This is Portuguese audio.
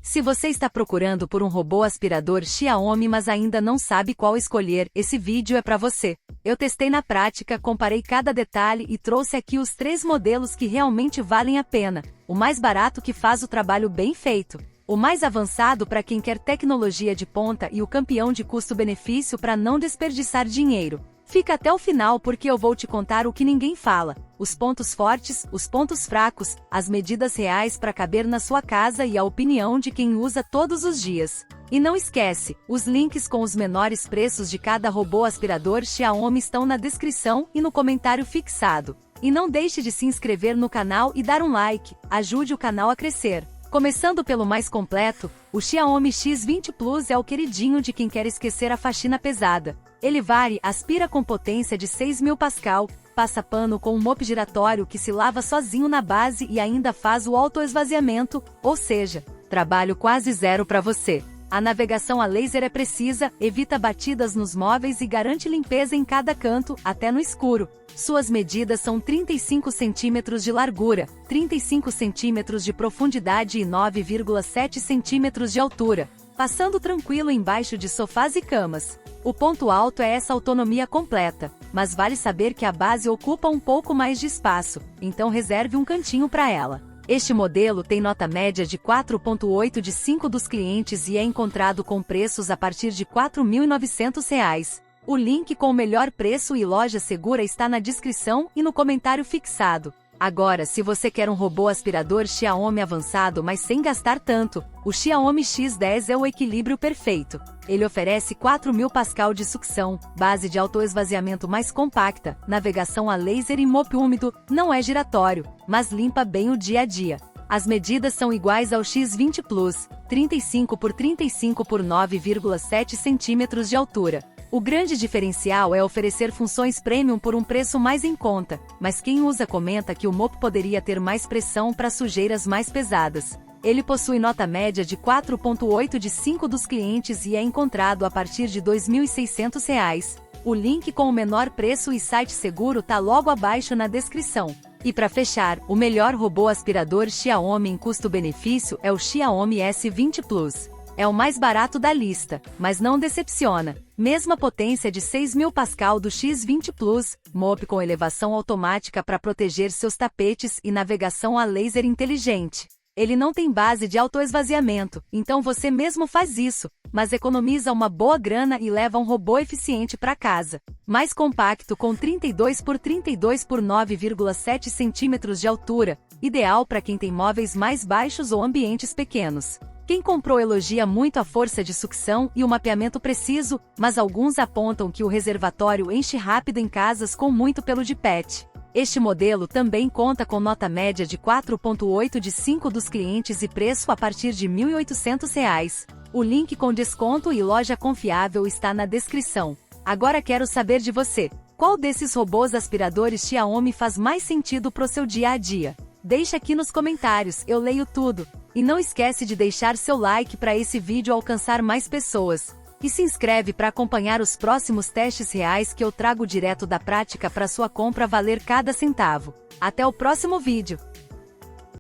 Se você está procurando por um robô aspirador Xiaomi mas ainda não sabe qual escolher, esse vídeo é para você. Eu testei na prática, comparei cada detalhe e trouxe aqui os 3 modelos que realmente valem a pena. O mais barato que faz o trabalho bem feito. O mais avançado para quem quer tecnologia de ponta e o campeão de custo-benefício para não desperdiçar dinheiro. Fica até o final porque eu vou te contar o que ninguém fala, os pontos fortes, os pontos fracos, as medidas reais para caber na sua casa e a opinião de quem usa todos os dias. E não esquece, os links com os menores preços de cada robô aspirador Xiaomi estão na descrição e no comentário fixado. E não deixe de se inscrever no canal e dar um like, ajude o canal a crescer. Começando pelo mais completo, o Xiaomi X20 Plus é o queridinho de quem quer esquecer a faxina pesada. Ele aspira com potência de 6.000 pascal, passa pano com um mop giratório que se lava sozinho na base e ainda faz o autoesvaziamento, ou seja, trabalho quase zero para você. A navegação a laser é precisa, evita batidas nos móveis e garante limpeza em cada canto, até no escuro. Suas medidas são 35 cm de largura, 35 cm de profundidade e 9,7 cm de altura, passando tranquilo embaixo de sofás e camas. O ponto alto é essa autonomia completa, mas vale saber que a base ocupa um pouco mais de espaço, então reserve um cantinho para ela. Este modelo tem nota média de 4,8 de 5 dos clientes e é encontrado com preços a partir de R$ 4.900. O link com o melhor preço e loja segura está na descrição e no comentário fixado. Agora, se você quer um robô aspirador Xiaomi avançado mas sem gastar tanto, o Xiaomi X10 é o equilíbrio perfeito. Ele oferece 4.000 pascal de sucção, base de autoesvaziamento mais compacta, navegação a laser e mop úmido, não é giratório, mas limpa bem o dia a dia. As medidas são iguais ao X20 Plus, 35 por 35 por 9,7 cm de altura. O grande diferencial é oferecer funções premium por um preço mais em conta, mas quem usa comenta que o mop poderia ter mais pressão para sujeiras mais pesadas. Ele possui nota média de 4,8 de 5 dos clientes e é encontrado a partir de R$ 2.600. O link com o menor preço e site seguro tá logo abaixo na descrição. E para fechar, o melhor robô aspirador Xiaomi em custo-benefício é o Xiaomi S20 Plus. É o mais barato da lista, mas não decepciona. Mesma potência de 6.000 pascal do X20 Plus, mop com elevação automática para proteger seus tapetes e navegação a laser inteligente. Ele não tem base de autoesvaziamento, então você mesmo faz isso, mas economiza uma boa grana e leva um robô eficiente para casa. Mais compacto com 32 por 32 por 9,7 cm de altura, ideal para quem tem móveis mais baixos ou ambientes pequenos. Quem comprou elogia muito a força de sucção e o mapeamento preciso, mas alguns apontam que o reservatório enche rápido em casas com muito pelo de pet. Este modelo também conta com nota média de 4,8 de 5 dos clientes e preço a partir de R$ 1.800. O link com desconto e loja confiável está na descrição. Agora quero saber de você. Qual desses robôs aspiradores Xiaomi faz mais sentido pro seu dia a dia? Deixa aqui nos comentários, eu leio tudo. E não esquece de deixar seu like para esse vídeo alcançar mais pessoas. E se inscreve para acompanhar os próximos testes reais que eu trago direto da prática para sua compra valer cada centavo. Até o próximo vídeo!